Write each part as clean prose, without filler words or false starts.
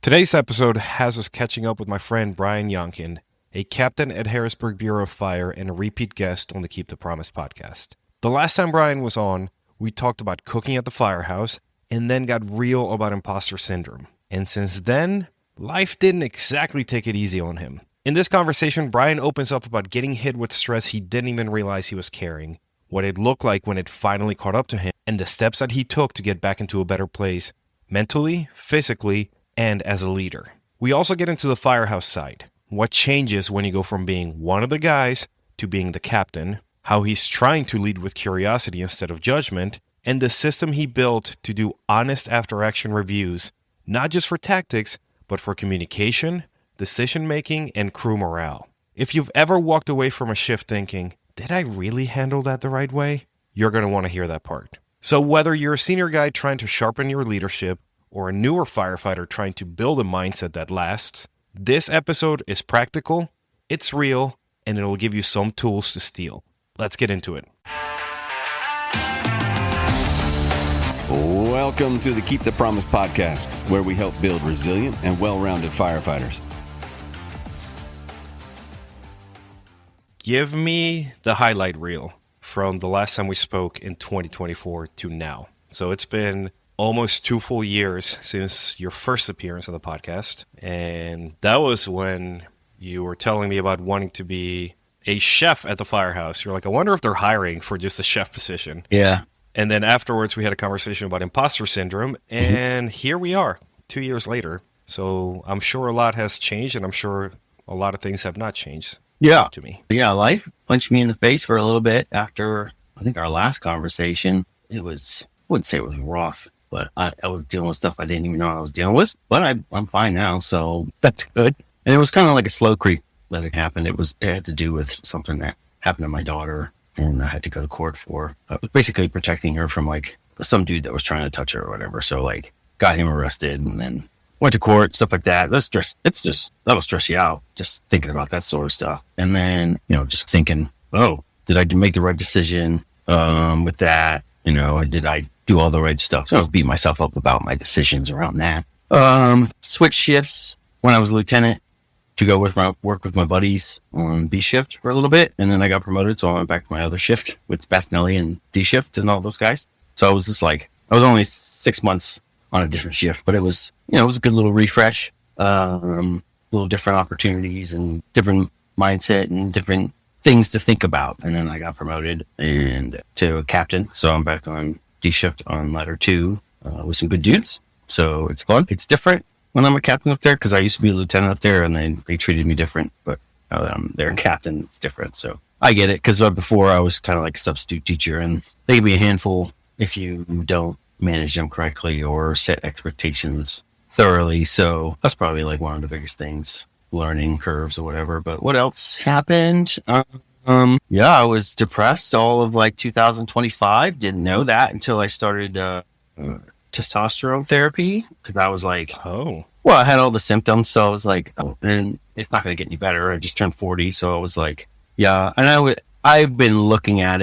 Today's episode has us catching up with my friend Brian Yonkin, a captain at Harrisburg Bureau of Fire and a repeat guest on the Keep the Promise podcast. The last time Brian was on, we talked about cooking at the firehouse and then got real about imposter syndrome. And since then, life didn't exactly take it easy on him. In this conversation, Brian opens up about getting hit with stress he didn't even realize he was carrying, what it looked like when it finally caught up to him, and the steps that he took to get back into a better place, mentally, physically, and as a leader. We also get into the firehouse side, what changes when you go from being one of the guys to being the captain, how he's trying to lead with curiosity instead of judgment, and the system he built to do honest after-action reviews, not just for tactics, but for communication, decision-making, and crew morale. If you've ever walked away from a shift thinking, did I really handle that the right way? You're going to want to hear that part. So whether you're a senior guy trying to sharpen your leadership or a newer firefighter trying to build a mindset that lasts, this episode is practical, it's real, and it'll give you some tools to steal. Let's get into it. Welcome to the Keep the Promise podcast, where we help build resilient and well-rounded firefighters. Give me the highlight reel from the last time we spoke in 2024 to now. So it's been almost 2 full years since your first appearance on the podcast. And that was when you were telling me about wanting to be a chef at the firehouse. You're like, I wonder if they're hiring for just a chef position. Yeah. And then afterwards, we had a conversation about imposter syndrome. And here we are 2 years later. So I'm sure a lot has changed, and I'm sure a lot of things have not changed. Yeah. To me. Yeah, life punched me in the face for a little bit after, I think, our last conversation. It was, I wouldn't say it was rough, but I was dealing with stuff I didn't even know I was dealing with. But I'm fine now, so that's good. And it was kind of like a slow creep that it happened. It had to do with something that happened to my daughter, and I had to go to court for. I was basically protecting her from like some dude that was trying to touch her or whatever. So like got him arrested and then went to court, stuff like that. That'll stress you out just thinking about that sort of stuff. And then, just thinking, oh, did I make the right decision with that? Did I do all the right stuff? So I was beating myself up about my decisions around that. Switch shifts when I was a lieutenant to go work with my buddies on B shift for a little bit. And then I got promoted. So I went back to my other shift with Bastinelli and D shift and all those guys. So I was just like, I was only 6 months on a different shift, but it was a good little refresh, little different opportunities and different mindset and different things to think about. And then I got promoted to a captain. So I'm back on D shift on ladder 2 with some good dudes. So it's fun. It's different when I'm a captain up there because I used to be a lieutenant up there and they treated me different, but now that I'm their captain, it's different. So I get it because before I was kind of like a substitute teacher and they can be a handful if you don't manage them correctly or set expectations thoroughly. So that's probably like one of the biggest things, learning curves or whatever. But what else happened? I was depressed all of like 2025. Didn't know that until I started testosterone therapy because I was like, Oh. Well, I had all the symptoms. So I was like, oh, and it's not going to get any better. I just turned 40. So I was like, yeah. And I've been looking at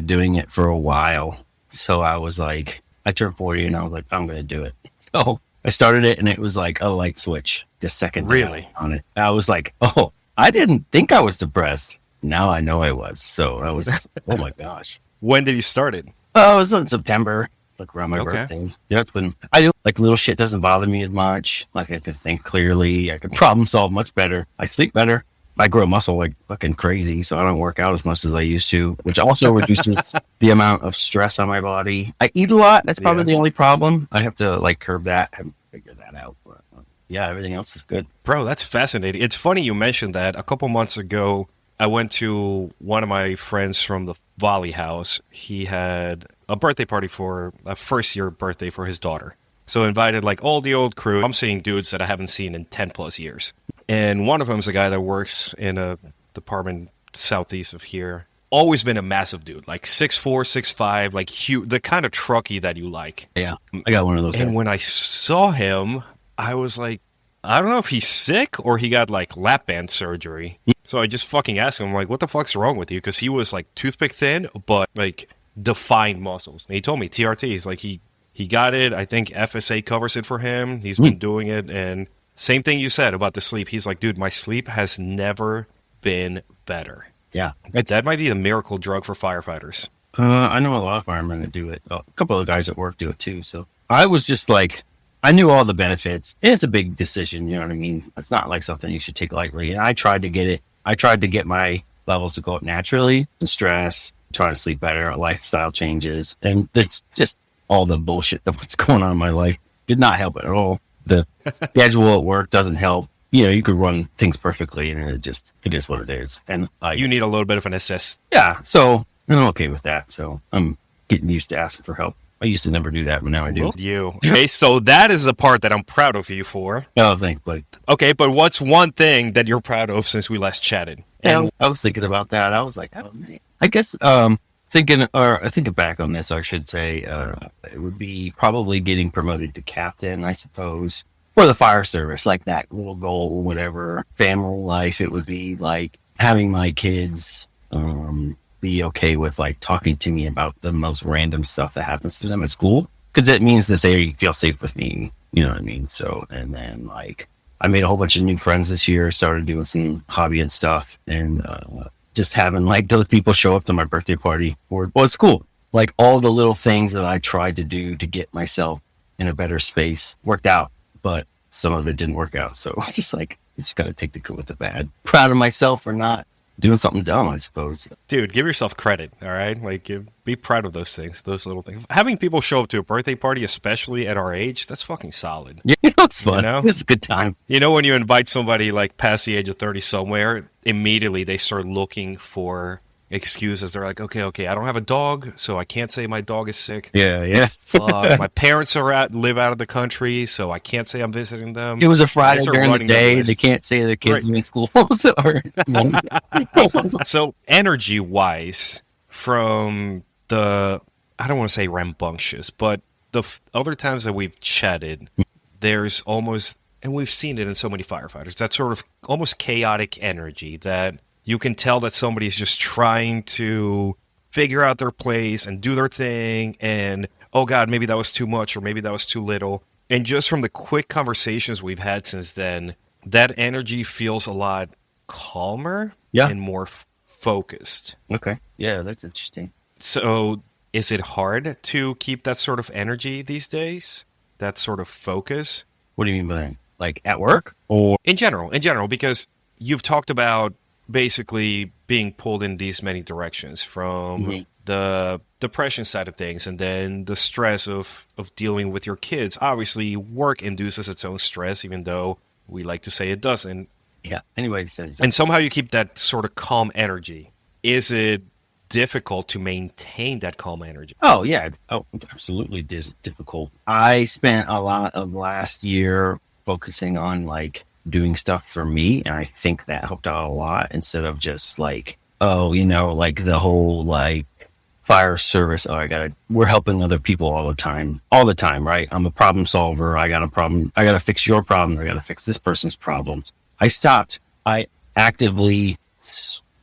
doing it for a while. So I was like, I turned 40 and I was like, I'm going to do it. So I started it and it was like a light switch the second Really? on it. I was like, oh, I didn't think I was depressed. Now I know I was. So I was, oh my gosh. When did you start it? Oh, it was in September, like around my Okay. birthday. Yeah, it's been, I do like little shit doesn't bother me as much. Like I can think clearly. I can problem solve much better. I sleep better. I grow muscle like fucking crazy, so I don't work out as much as I used to, which also reduces the amount of stress on my body. I eat a lot. That's probably the only problem. I have to like curb that. I haven't figured that out. But, yeah, everything else is good. Bro, that's fascinating. It's funny you mentioned that. A couple months ago, I went to one of my friends from the Volley House. He had a birthday party for a first-year birthday for his daughter. So invited like all the old crew. I'm seeing dudes that I haven't seen in 10 plus years. And one of them is a guy that works in a department southeast of here. Always been a massive dude, like 6'4", 6'5", like huge, the kind of trucky that you like. Yeah, I got one of those guys. And when I saw him, I was like, I don't know if he's sick or he got like lap band surgery. So I just fucking asked him, like, what the fuck's wrong with you? Because he was like toothpick thin, but like defined muscles. And he told me TRT. He's like, he He got it. I think FSA covers it for him. He's been doing it. And same thing you said about the sleep. He's like, dude, my sleep has never been better. Yeah. That might be the miracle drug for firefighters. I know a lot of firemen that do it. A couple of guys at work do it too. So I was just like, I knew all the benefits. It's a big decision. You know what I mean? It's not like something you should take lightly. And I tried to get it. I tried to get my levels to go up naturally. The stress, trying to sleep better, lifestyle changes. And it's just all the bullshit of what's going on in my life did not help at all. The schedule at work doesn't help. You know, you could run things perfectly and it is what it is. And you need a little bit of an assist. Yeah. So I'm okay with that. So I'm getting used to asking for help. I used to never do that, but now I do. Okay, so that is the part that I'm proud of you for. Oh, thanks, buddy. Okay, but what's one thing that you're proud of since we last chatted? Yeah, I was thinking about that. I was like, oh, man. I guess thinking back on this, I should say it would be probably getting promoted to captain, I suppose, for the fire service, like that little goal, whatever, family life. It would be like having my kids be okay with like talking to me about the most random stuff that happens to them at school, because it means that they feel safe with me. You know what I mean? So, and then like I made a whole bunch of new friends this year, started doing some hobby and stuff, and just having like those people show up to my birthday party. Well, it's cool. Like all the little things that I tried to do to get myself in a better space worked out, but some of it didn't work out. So it's just like, you just got to take the good with the bad. Proud of myself for not doing something dumb, I suppose. Dude, give yourself credit, all right? Like, be proud of those things, those little things. Having people show up to a birthday party, especially at our age, that's fucking solid. Yeah, it's fun. You know? It's a good time. You know, when you invite somebody like past the age of 30 somewhere, immediately they start looking for excuses. They're like, okay, I don't have a dog, so I can't say my dog is sick. Yeah. Fuck, my parents live out of the country, so I can't say I'm visiting them. It was a Friday during the day. They can't say the kids in school. So energy-wise, from the, I don't want to say rambunctious, but the other times that we've chatted, there's almost, and we've seen it in so many firefighters, that sort of almost chaotic energy that you can tell that somebody's just trying to figure out their place and do their thing. And, oh, God, maybe that was too much or maybe that was too little. And just from the quick conversations we've had since then, that energy feels a lot calmer and more focused. Okay. Yeah, that's interesting. So is it hard to keep that sort of energy these days? That sort of focus? What do you mean by that? Like at work? Or in general, because you've talked about basically being pulled in these many directions from the depression side of things and then the stress of dealing with your kids. Obviously, work induces its own stress, even though we like to say it doesn't. Yeah, anyway. And somehow you keep that sort of calm energy. Is it difficult to maintain that calm energy? Oh, yeah. Oh, it's absolutely difficult. I spent a lot of last year focusing on like doing stuff for me, and I think that helped out a lot, instead of just like, like the whole like fire service. We're helping other people all the time, right? I'm a problem solver. I got a problem. I got to fix your problem. I got to fix this person's problems. I actively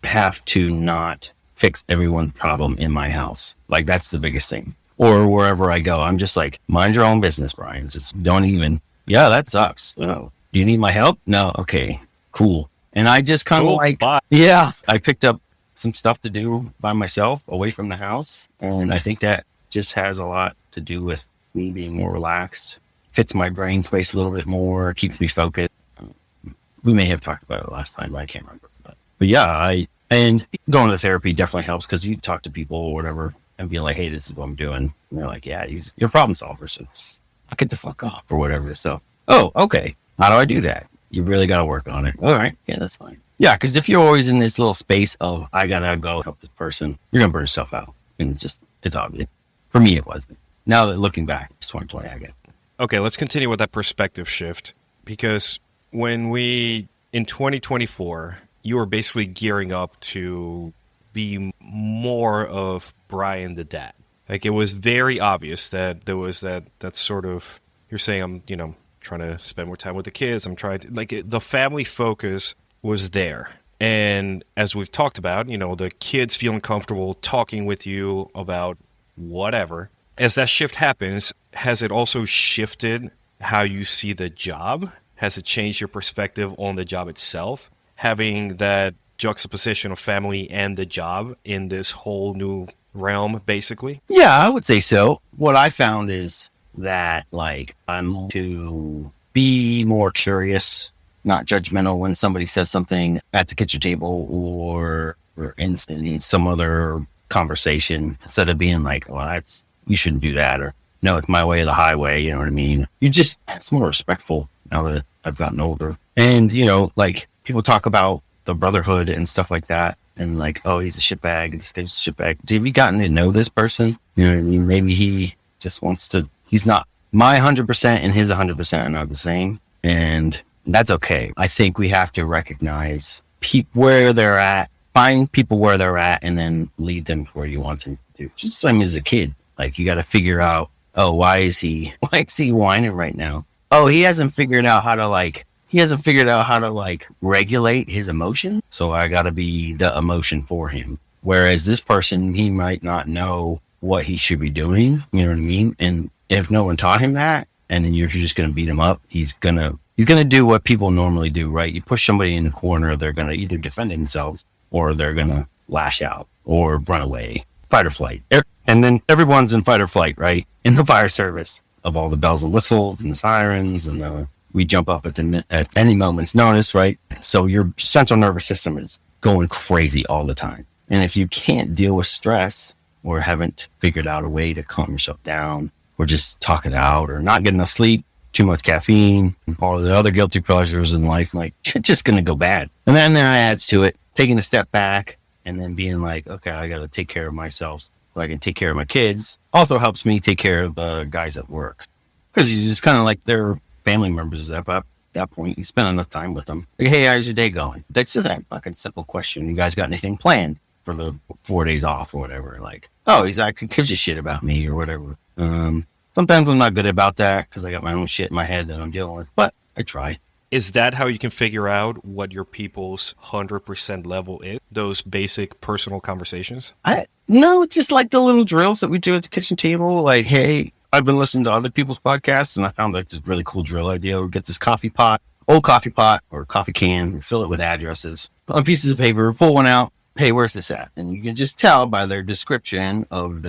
have to not fix everyone's problem in my house. Like that's the biggest thing. Or wherever I go, I'm just like, mind your own business, Brian. Just don't even, that sucks. Do you need my help? No. Okay, cool. And I just kind of I picked up some stuff to do by myself away from the house. And I think that just has a lot to do with me being more relaxed, fits my brain space a little bit more, keeps me focused. We may have talked about it last time, but I can't remember. But yeah, and going to therapy definitely helps, because you talk to people or whatever and be like, hey, this is what I'm doing. And they're like, yeah, you're a problem solver, so get the fuck off or whatever. So, okay. How do I do that? You really got to work on it. All right. Yeah, that's fine. Yeah, because if you're always in this little space of, I got to go help this person, you're going to burn yourself out. And it's obvious. For me, it wasn't. Now that looking back, it's 2020, I guess. Okay, let's continue with that perspective shift. Because when in 2024, you were basically gearing up to be more of Brian the dad. Like, it was very obvious that there was that sort of, you're saying, I'm, trying to spend more time with the kids. I'm trying to, the family focus was there. And as we've talked about, the kids feeling comfortable talking with you about whatever. As that shift happens, has it also shifted how you see the job? Has it changed your perspective on the job itself? Having that juxtaposition of family and the job in this whole new realm, basically? Yeah, I would say so. What I found is that, like, I'm to be more curious, not judgmental when somebody says something at the kitchen table or in some other conversation, instead of being like, well, that's, you shouldn't do that, or no, it's my way or the highway. You know what I mean? It's more respectful now that I've gotten older. And, you know, like, people talk about the brotherhood and stuff like that. And like, oh, he's a shitbag. This guy's a shitbag. Have you gotten to know this person? You know what I mean? Maybe he just wants to, he's not, my 100% and his 100% are not the same. And that's okay. I think we have to recognize where they're at, find people where they're at, and then lead them to where you want them to. Just the same as a kid. Like, you got to figure out, oh, why is he whining right now? Oh, he hasn't figured out how to regulate his emotion. So I got to be the emotion for him. Whereas this person, he might not know what he should be doing. You know what I mean? And if no one taught him that, and then you're just going to beat him up, he's going to do what people normally do, right? You push somebody in the corner, they're going to either defend themselves or they're going to lash out or run away, fight or flight. And then everyone's in fight or flight, right? In the fire service, of all the bells and whistles and the sirens, and we jump up at any moment's notice, right? So your central nervous system is going crazy all the time. And if you can't deal with stress or haven't figured out a way to calm yourself down or just talk it out or not get enough sleep, too much caffeine, all the other guilty pleasures in life, like, it's just going to go bad. And then that adds to it, taking a step back and then being like, okay, I got to take care of myself so I can take care of my kids. Also helps me take care of the guys at work, because you just kind of like they're family members at that point. You spend enough time with them. Like, hey, how's your day going? That's just that fucking simple question. You guys got anything planned for the 4 days off or whatever? Like, oh, he's like, gives a shit about me or whatever. Sometimes I'm not good about that because I got my own shit in my head that I'm dealing with, but I try. Is that how you can figure out what your people's 100% level is? Those basic personal conversations? No, just like the little drills that we do at the kitchen table. Like, hey, I've been listening to other people's podcasts and I found like this really cool drill idea. We'll get this old coffee pot or coffee can, fill it with addresses on pieces of paper, pull one out. Hey, where's this at? And you can just tell by their description of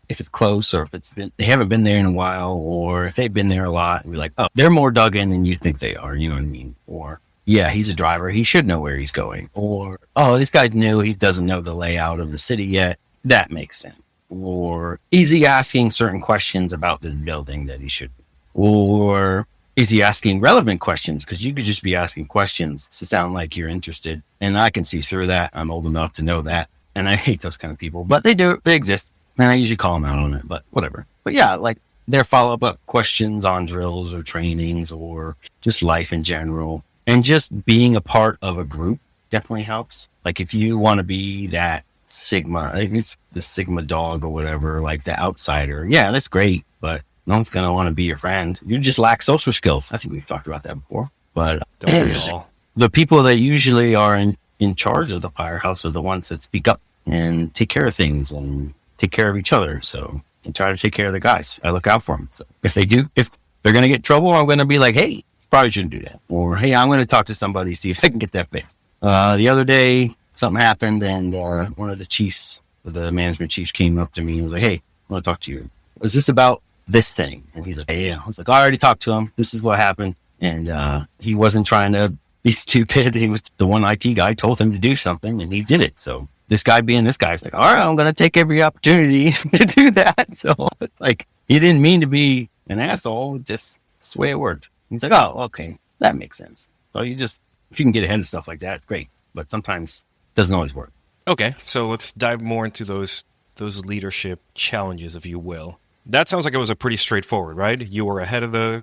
if it's close or if they haven't been there in a while, or if they've been there a lot. And we're like, oh, they're more dug in than you think they are. You know what I mean? Or, yeah, he's a driver. He should know where he's going. Or, oh, this guy's new. He doesn't know the layout of the city yet. That makes sense. Or, is he asking certain questions about this building that he should? Or, is he asking relevant questions? Because you could just be asking questions to sound like you're interested. And I can see through that. I'm old enough to know that. And I hate those kind of people. But they exist. And I usually call them out on it. But whatever. But yeah, like their follow-up questions on drills or trainings or just life in general. And just being a part of a group definitely helps. Like if you want to be that Sigma, like it's the Sigma dog or whatever, like the outsider. Yeah, that's great. But no one's going to want to be your friend. You just lack social skills. I think we've talked about that before. But the people that usually are in charge of the firehouse are the ones that speak up and take care of things and take care of each other. So I try to take care of the guys. I look out for them. So if they're going to get in trouble, I'm going to be like, hey, probably shouldn't do that. Or, hey, I'm going to talk to somebody, see if I can get that fixed. The other day, something happened and one of the chiefs, the management chiefs came up to me and was like, hey, I want to talk to you. Was this about this thing? And he's like, hey, yeah. I was like, I already talked to him. This is what happened. And he wasn't trying to be stupid. He was the one IT guy told him to do something and he did it. So this guy being this guy is like, all right, I'm going to take every opportunity to do that. So it's like, he didn't mean to be an asshole. Just that's the way it worked. He's like, oh, okay, that makes sense. So if you can get ahead of stuff like that, it's great. But sometimes it doesn't always work. Okay, so let's dive more into those leadership challenges, if you will. That sounds like it was a pretty straightforward, right? You were ahead of the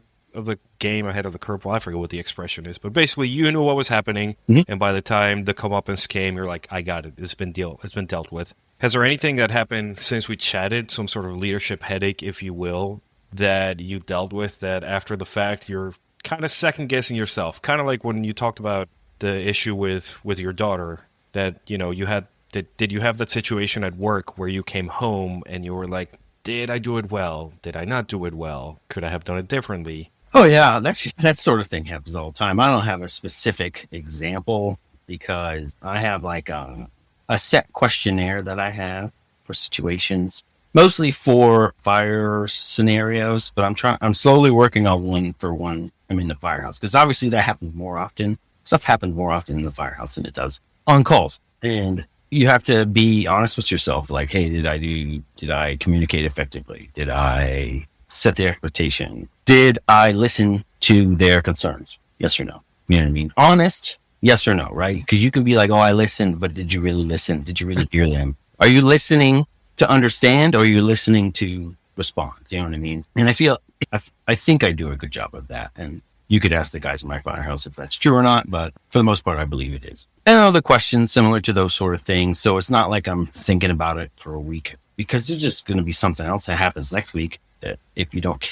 game, ahead of the curve. Well, I forget what the expression is, but basically you knew what was happening, and by the time the comeuppance came, you're like, I got it. It's been dealt with. Has there anything that happened since we chatted, some sort of leadership headache, if you will, that you dealt with that after the fact you're kind of second guessing yourself? Kind of like when you talked about the issue with your daughter that, you know, you had. Did you have that situation at work where you came home and you were like, Did I do it well? Did I not do it well? Could I have done it differently? Oh yeah, that sort of thing happens all the time. I don't have a specific example because I have like a set questionnaire that I have for situations, mostly for fire scenarios. But I'm slowly working on one for one. I'm in the firehouse because obviously that happens more often. Stuff happens more often in the firehouse than it does on calls, and you have to be honest with yourself. Like, hey, did I communicate effectively? Did I set the expectation? Did I listen to their concerns? Yes or no? You know what I mean? Honest, yes or no, right? Because you can be like, oh, I listened, but did you really listen? Did you really hear them? Are you listening to understand or are you listening to respond? You know what I mean? And I think I do a good job of that. And you could ask the guys in my firehouse if that's true or not, but for the most part, I believe it is. And other questions similar to those sort of things. So it's not like I'm thinking about it for a week because there's just going to be something else that happens next week that if you don't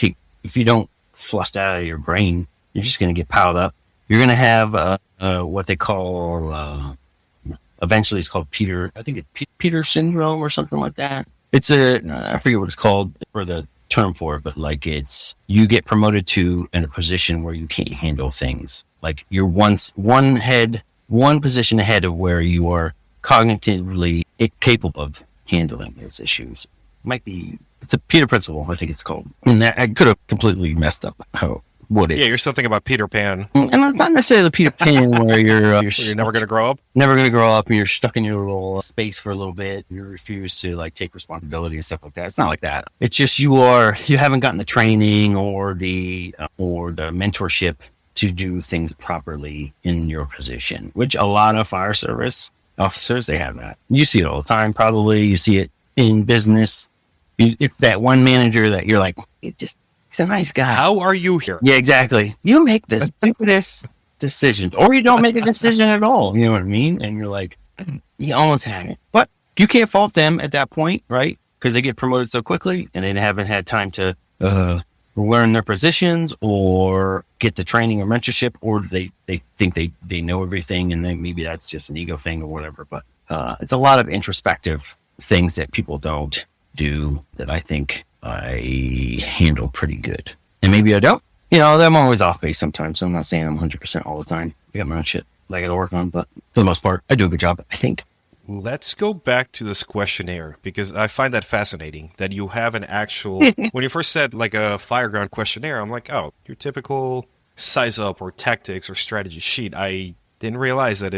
flush that out of your brain, you're just going to get piled up. You're going to have what they call, eventually it's called Peter syndrome or something like that. It's I forget what it's called for the term for it, but like you get promoted to in a position where you can't handle things. Like you're one position ahead of where you are cognitively capable of handling those issues. It's a Peter principle, I think it's called. And that I could have completely messed up what it is. Yeah, you're something about Peter Pan. And it's not necessarily the Peter Pan where you're Never going to grow up? Never going to grow up and you're stuck in your little space for a little bit. You refuse to like take responsibility and stuff like that. It's not like that. It's just you haven't gotten the training or the mentorship to do things properly in your position, which a lot of fire service officers, they have that. You see it all the time, probably. You see it in business. It's that one manager that you're like, he's a nice guy. How are you here? Yeah, exactly. You make the stupidest decisions, or you don't make a decision at all. You know what I mean? And you're like, you almost had it. But you can't fault them at that point, right? Because they get promoted so quickly and they haven't had time to learn their positions or get the training or mentorship, or they think they know everything and then maybe that's just an ego thing or whatever. But it's a lot of introspective things that people don't do that I think I handle pretty good. And maybe I don't. You know, I'm always off base sometimes, so I'm not saying I'm 100% all the time. I got my own shit that I got to work on, but for the most part, I do a good job, I think. Let's go back to this questionnaire because I find that fascinating that you have an actual... When you first said like a fireground questionnaire, I'm like, oh, your typical size up or tactics or strategy sheet. I didn't realize that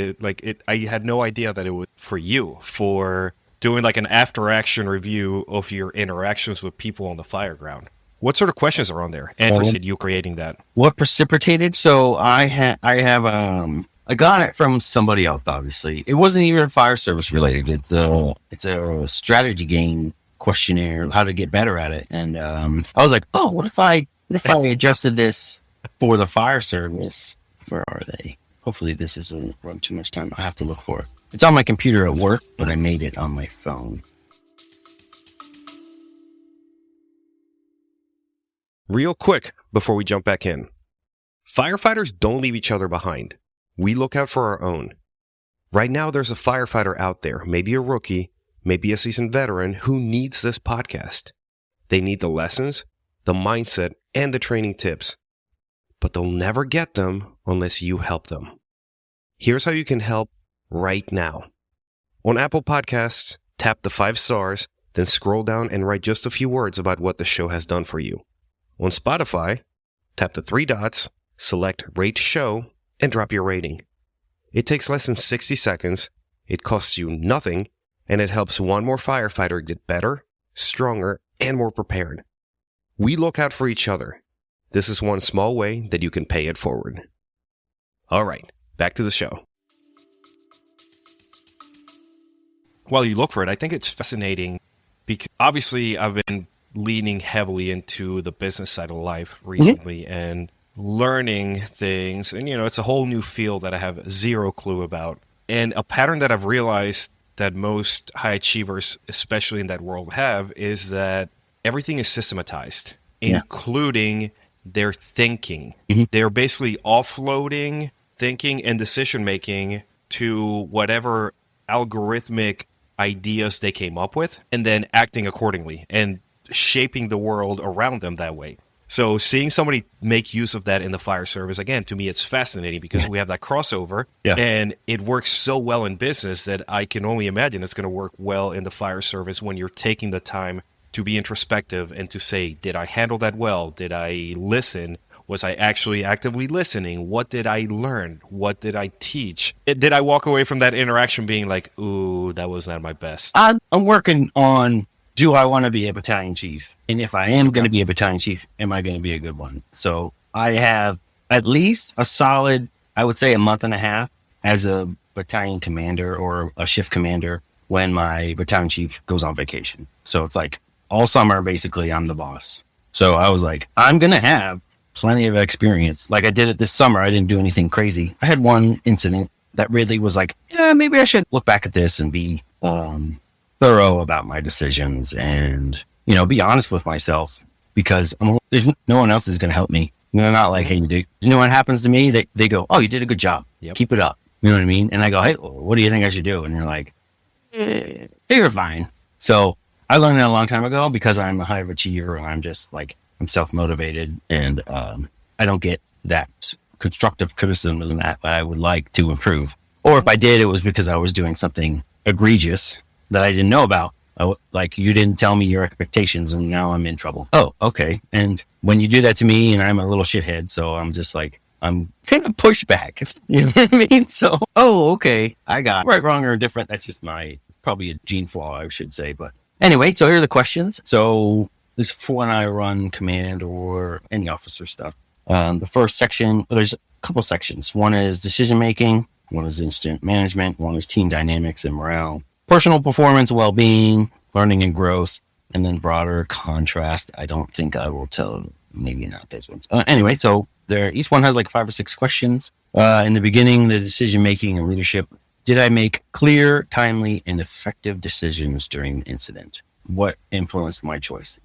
I had no idea that it was for you, for doing like an after-action review of your interactions with people on the fireground. What sort of questions are on there? And did you creating that? What precipitated? So I got it from somebody else, obviously. It wasn't even fire service related. It's a strategy game questionnaire, how to get better at it. And I was like, oh, what if I adjusted this for the fire service? Where are they? Hopefully this isn't run too much time. I have to look for it. It's on my computer at work, but I made it on my phone. Real quick before we jump back in. Firefighters don't leave each other behind. We look out for our own. Right now there's a firefighter out there, maybe a rookie, maybe a seasoned veteran, who needs this podcast. They need the lessons, the mindset, and the training tips. But they'll never get them unless you help them. Here's how you can help right now. On Apple Podcasts, tap the 5 stars, then scroll down and write just a few words about what the show has done for you. On Spotify, tap the 3 dots, select Rate Show, and drop your rating. It takes less than 60 seconds, it costs you nothing, and it helps one more firefighter get better, stronger, and more prepared. We look out for each other. This is one small way that you can pay it forward. All right, back to the show. While you look for it, I think it's fascinating because obviously I've been leaning heavily into the business side of life recently and learning things. And, it's a whole new field that I have zero clue about. And a pattern that I've realized that most high achievers, especially in that world, have is that everything is systematized, including their thinking. They're basically offloading thinking and decision-making to whatever algorithmic ideas they came up with and then acting accordingly. And shaping the world around them that way. So seeing somebody make use of that in the fire service, again, to me, it's fascinating because we have that crossover, and it works so well in business that I can only imagine it's going to work well in the fire service when you're taking the time to be introspective and to say, did I handle that well? Did I listen? Was I actually actively listening? What did I learn? What did I teach? Did I walk away from that interaction being like, ooh, that was not my best? I'm working on, do I want to be a battalion chief? And if I am going to be a battalion chief, am I going to be a good one? So I have at least a solid, I would say, a month and a half as a battalion commander or a shift commander when my battalion chief goes on vacation. So it's like all summer, basically, I'm the boss. So I was like, I'm going to have plenty of experience. Like I did it this summer. I didn't do anything crazy. I had one incident that really was like, yeah, maybe I should look back at this and be thorough about my decisions and, you know, be honest with myself because there's no one else is going to help me. They're not like, hey, dude, you know what happens to me? They go, oh, you did a good job. Yep. Keep it up. You know what I mean? And I go, hey, what do you think I should do? And they're like, you're fine. So I learned that a long time ago because I'm a high achiever and I'm just like, I'm self-motivated and I don't get that constructive criticism that I would like to improve. Or if I did, it was because I was doing something egregious that I didn't know about. Like you didn't tell me your expectations and now I'm in trouble. Oh, okay. And when you do that to me and I'm a little shithead, so I'm just like, I'm kind of pushed back. You know what I mean? So, oh, okay. I got right, wrong, or indifferent. That's just probably a gene flaw, I should say. But anyway, so here are the questions. So this is for when I run command or any officer stuff. The first section, there's a couple sections. One is decision-making. One is incident management. One is team dynamics and morale. Personal performance, well-being, learning and growth, and then broader contrast. I don't think I will tell, maybe not those ones. Anyway, so each one has like 5 or 6 questions. In the beginning, the decision-making and leadership. Did I make clear, timely, and effective decisions during the incident? What influenced my choice?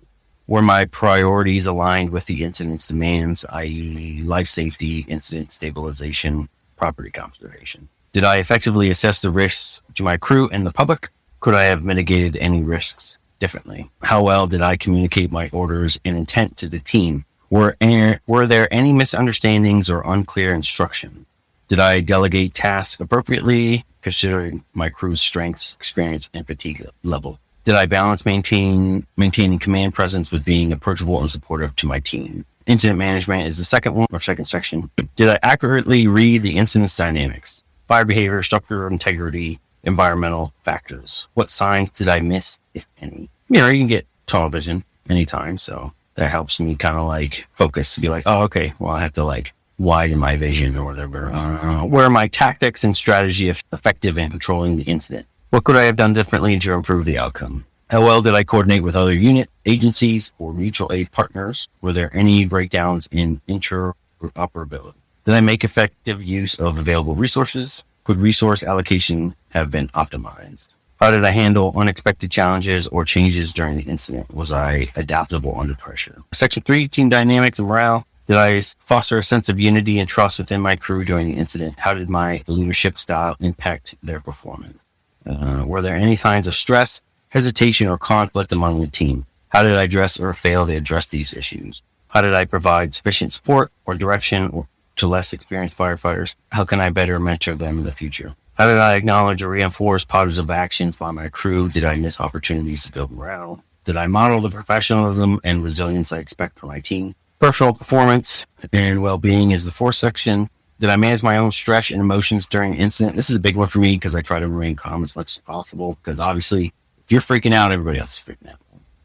Were my priorities aligned with the incident's demands, i.e. life safety, incident stabilization, property conservation? Did I effectively assess the risks to my crew and the public? Could I have mitigated any risks differently? How well did I communicate my orders and intent to the team? Were there any misunderstandings or unclear instruction? Did I delegate tasks appropriately, considering my crew's strengths, experience, and fatigue level? Did I balance maintaining command presence with being approachable and supportive to my team? Incident management is the second section. Did I accurately read the incident's dynamics? Fire behavior, structural integrity, environmental factors. What signs did I miss, if any? You know, you can get tunnel vision anytime, so that helps me kind of like focus, be like, oh, okay, well, I have to like widen my vision or whatever. Were my tactics and strategy effective in controlling the incident? What could I have done differently to improve the outcome? How well did I coordinate with other unit agencies or mutual aid partners? Were there any breakdowns in interoperability? Did I make effective use of available resources? Could resource allocation have been optimized? How did I handle unexpected challenges or changes during the incident? Was I adaptable under pressure? Section 3, team dynamics and morale. Did I foster a sense of unity and trust within my crew during the incident? How did my leadership style impact their performance? Were there any signs of stress, hesitation, or conflict among the team? How did I address or fail to address these issues? How did I provide sufficient support or direction to less experienced firefighters? How can I better mentor them in the future? How did I acknowledge or reinforce positive actions by my crew? Did I miss opportunities to build morale? Did I model the professionalism and resilience I expect from my team? Personal performance and well-being is the 4th section. Did I manage my own stress and emotions during the incident? This is a big one for me because I try to remain calm as much as possible because obviously if you're freaking out, everybody else is freaking out.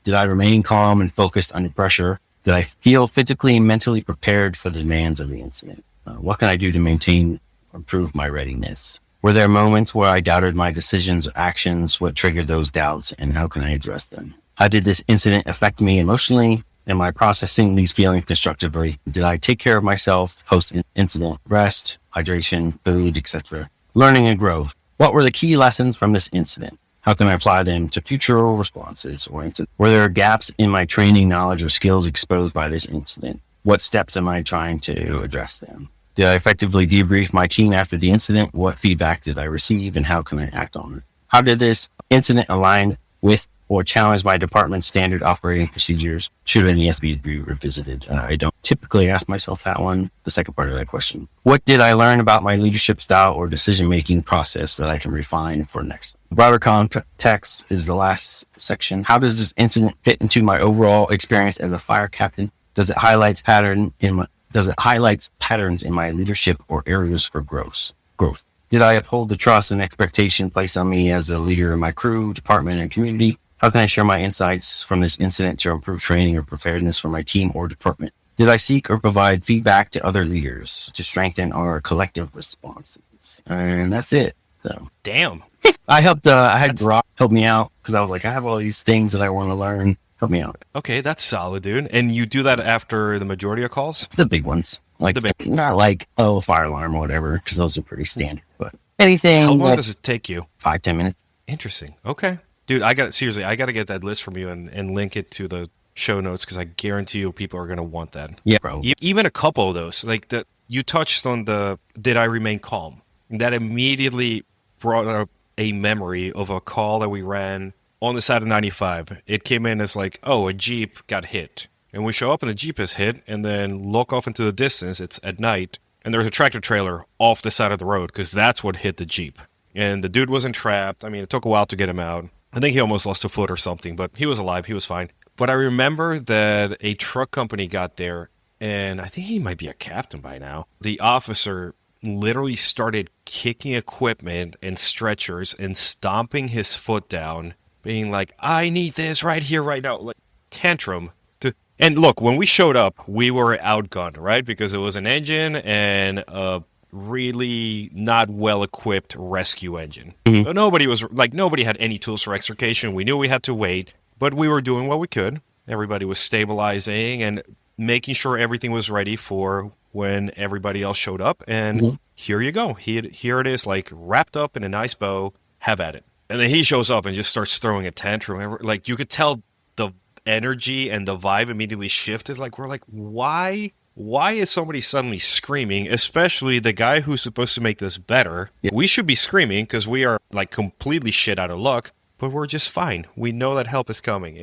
Did I remain calm and focused under pressure? Did I feel physically and mentally prepared for the demands of the incident? What can I do to maintain or improve my readiness? Were there moments where I doubted my decisions or actions? What triggered those doubts and how can I address them? How did this incident affect me emotionally? Am I processing these feelings constructively? Did I take care of myself post-incident? Rest, hydration, food, etc. Learning and growth. What were the key lessons from this incident? How can I apply them to future responses or incidents? Were there gaps in my training, knowledge, or skills exposed by this incident? What steps am I trying to address them? Did I effectively debrief my team after the incident? What feedback did I receive and how can I act on it? How did this incident align with or challenge my department's standard operating procedures should any SB be revisited? I don't typically ask myself that one. The second part of that question. What did I learn about my leadership style or decision-making process that I can refine for next? The broader context is the last section. How does this incident fit into my overall experience as a fire captain? Does it highlight patterns in my leadership or areas for growth? Did I uphold the trust and expectation placed on me as a leader in my crew, department, and community? How can I share my insights from this incident to improve training or preparedness for my team or department? Did I seek or provide feedback to other leaders to strengthen our collective responses? And that's it. So, Damn. I had Brock help me out because I was like, I have all these things that I want to learn. Help me out. Okay, that's solid, dude. And you do that after the majority of calls? The big ones. Like, not like, fire alarm or whatever, because those are pretty standard. But anything. How long does it take you? 5-10 minutes. Interesting. Okay. Dude, I got to get that list from you and link it to the show notes because I guarantee you people are going to want that. Yeah, bro. Even a couple of those, like you touched on did I remain calm? That immediately brought up a memory of a call that we ran on the side of 95. It came in as like, a Jeep got hit. And we show up and the Jeep is hit and then look off into the distance. It's at night and there's a tractor trailer off the side of the road because that's what hit the Jeep. And the dude wasn't trapped. I mean, it took a while to get him out. I think he almost lost a foot or something, but he was alive. He was fine. But I remember that a truck company got there, and I think he might be a captain by now. The officer literally started kicking equipment and stretchers and stomping his foot down, being like, I need this right here, right now. Like, tantrum. And look, when we showed up, we were outgunned, right? Because it was an engine and a really not well-equipped rescue engine. Mm-hmm. So nobody had any tools for extrication. We knew we had to wait, but we were doing what we could. Everybody was stabilizing and making sure everything was ready for when everybody else showed up. And here you go. Here it is, like wrapped up in a nice bow. Have at it. And then he shows up and just starts throwing a tantrum. Like you could tell the energy and the vibe immediately shifted. Like we're like, why is somebody suddenly screaming, especially the guy who's supposed to make this better? Yeah. We should be screaming because we are like completely shit out of luck, but we're just fine. We know that help is coming.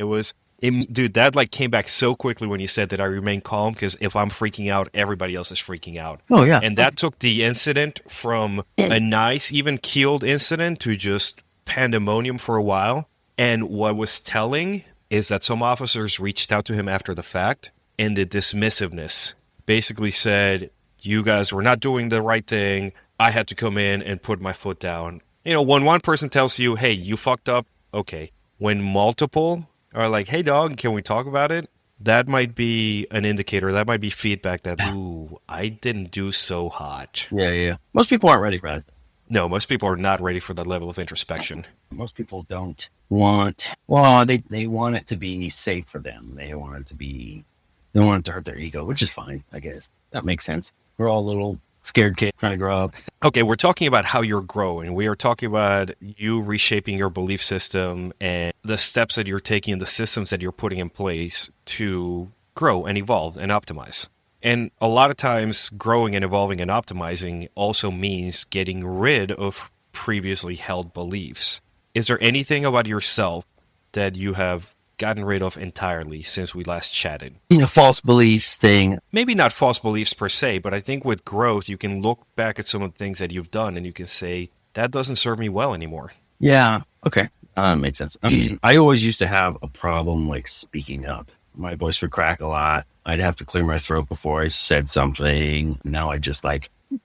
Dude, that like came back so quickly when you said that I remain calm because if I'm freaking out, everybody else is freaking out. Oh, yeah. And that took the incident from a nice, even keeled incident to just pandemonium for a while. And what was telling is that some officers reached out to him after the fact, and the dismissiveness basically said, you guys were not doing the right thing. I had to come in and put my foot down. When one person tells you, hey, you fucked up, okay. When multiple are like, hey, dog, can we talk about it? That might be an indicator. That might be feedback that, ooh, I didn't do so hot. Yeah. Most people aren't ready for that. No, most people are not ready for that level of introspection. Most people don't they want it to be safe for them. They don't want it to hurt their ego, which is fine, I guess. That makes sense. We're all little scared kids trying to grow up. Okay, we're talking about how you're growing. We are talking about you reshaping your belief system and the steps that you're taking and the systems that you're putting in place to grow and evolve and optimize. And a lot of times growing and evolving and optimizing also means getting rid of previously held beliefs. Is there anything about yourself that you have gotten rid of entirely since we last chatted? False beliefs thing. Maybe not false beliefs per se, but I think with growth, you can look back at some of the things that you've done and you can say, that doesn't serve me well anymore. Yeah. Okay. Makes sense. I always used to have a problem like speaking up. My voice would crack a lot. I'd have to clear my throat before I said something. Now I just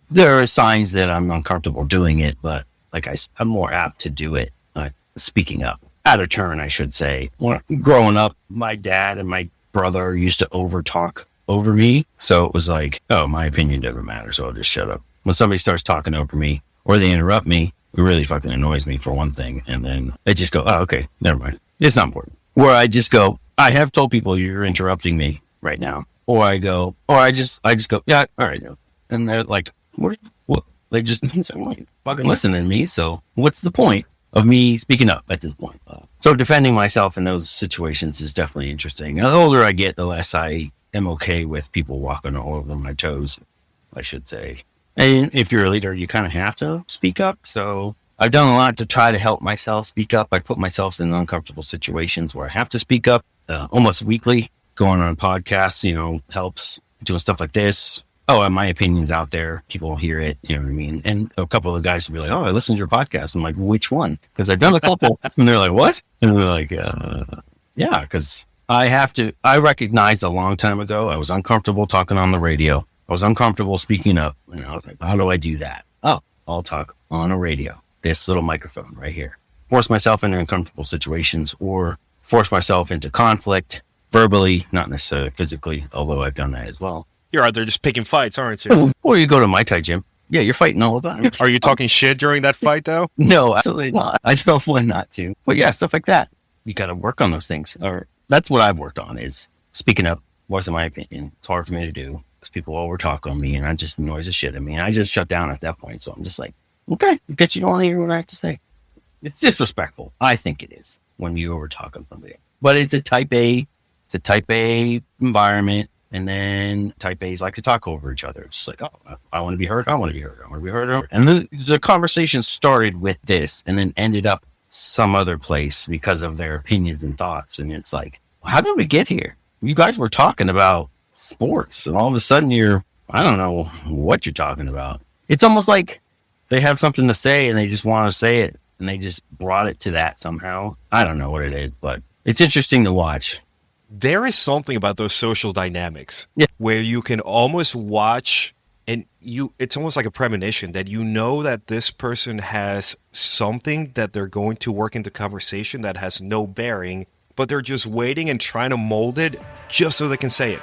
there are signs that I'm uncomfortable doing it, but I'm more apt to do it. Speaking up. Out of turn, I should say. When growing up, my dad and my brother used to overtalk over me. So it was like, my opinion doesn't matter, so I'll just shut up. When somebody starts talking over me or they interrupt me, it really fucking annoys me for one thing. And then I just go, okay, never mind. It's not important. Where I just go, I have told people you're interrupting me right now. Or I just go, yeah, all right. And they're like, what? They just fucking listening to me. So what's the point of me speaking up at this point? So defending myself in those situations is definitely interesting. The older I get, the less I am okay with people walking all over my toes, I should say. And if you're a leader, you kind of have to speak up. So I've done a lot to try to help myself speak up. I put myself in uncomfortable situations where I have to speak up almost weekly. Going on podcasts, helps. Doing stuff like this. Oh, and my opinion's out there. People will hear it. You know what I mean? And a couple of the guys will be like, oh, I listened to your podcast. I'm like, which one? Because I've done a couple. And they're like, what? And they're like, yeah, because I recognized a long time ago, I was uncomfortable talking on the radio. I was uncomfortable speaking up. And I was like, how do I do that? Oh, I'll talk on a radio. This little microphone right here. Force myself into uncomfortable situations or force myself into conflict verbally, not necessarily physically, although I've done that as well. You're out there just picking fights, aren't you? Or you go to Muay Thai gym. Yeah, you're fighting all the time. Are you talking shit during that fight, though? No, absolutely not. I don't want not to. But yeah, stuff like that. You got to work on those things. Or that's what I've worked on is speaking up, voicing my opinion. It's hard for me to do because people overtalk on me and I just annoys the shit at me. And I just shut down at that point. So I'm just like, okay, I guess you don't want to hear what I have to say. It's disrespectful. I think it is when you overtalk on somebody. But it's a type A environment. And then type A's like to talk over each other. It's just like, oh, I want to be heard. I want to be heard. I want to be heard. And the conversation started with this and then ended up some other place because of their opinions and thoughts. And it's like, how did we get here? You guys were talking about sports and all of a sudden I don't know what you're talking about. It's almost like they have something to say and they just want to say it. And they just brought it to that somehow. I don't know what it is, but it's interesting to watch. There is something about those social dynamics where you can almost watch and it's almost like a premonition that you know that this person has something that they're going to work into conversation that has no bearing, but they're just waiting and trying to mold it just so they can say it.